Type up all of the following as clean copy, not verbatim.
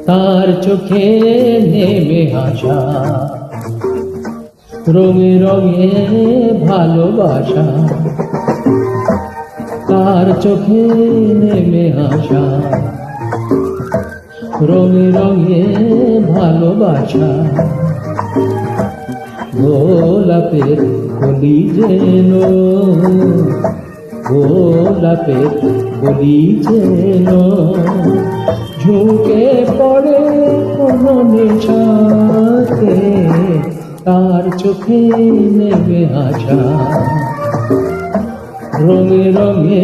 তার চোখে নেমে আসা রঙে রঙে ভালোবাসা, তার চোখে নেমে আসা রঙে রঙে ভালোবাসা। গোলাপের কলি যেন, গোলাপের কলি যেন ঝুঁকে পড়ে কোনো নেশাতে, তার চোখে নেমে আসা রঙে রঙে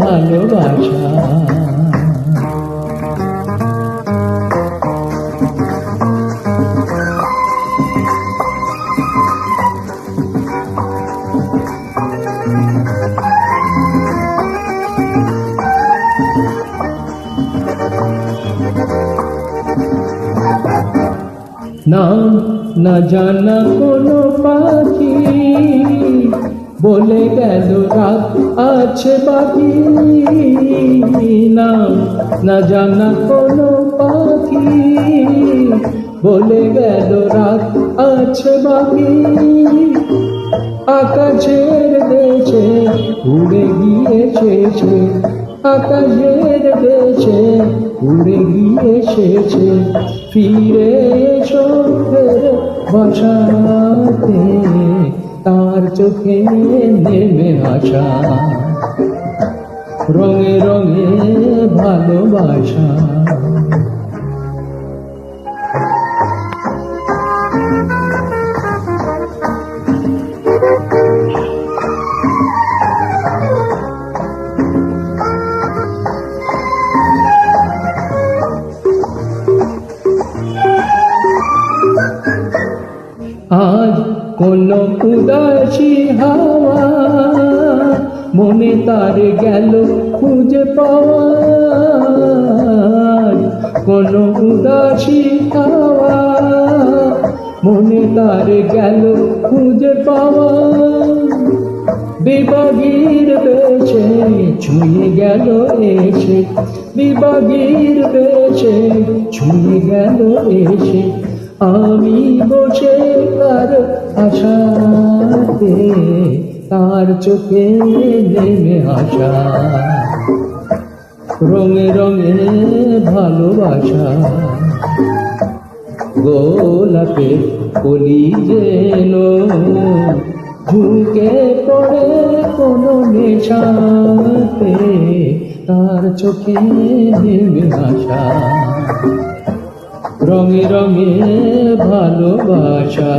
ভালোবাসা। নাম না জানা কোনো পাখি বলে গেল রাত আছে বাকি। নাম না জানা কোনো পাখি বলে গেল রাত আছে বাকি। আকাশের দেশে উড়ে গিয়েছে সে, আকাশের দেশে উড়ে গিয়েছে, ফিরে এসো ফের বাসাতে, তার চোখে নেমে আসা রঙে রঙে ভালোবাসা। আজ কোনো উদাসী হাওয়া মনে তার গেল খুঁজে পাওয়া, কোনো উদাসী হাওয়া মনে তার গেল খুঁজে পাওয়া। বিভাগীর বেশে ছুঁয়ে গেল এসে, বিভাগীর বেশে ছুঁয়ে গেল এসে, আমি বসে তার আশাতে, তার চোখে নেমে আসা রঙে রঙে ভালোবাসা। গোলাপের কলি যেন ঝুঁকে পড়ে কোনো নেশাতে, তার চোখে নেমে আসা রঙে রঙে ভালোবাসা।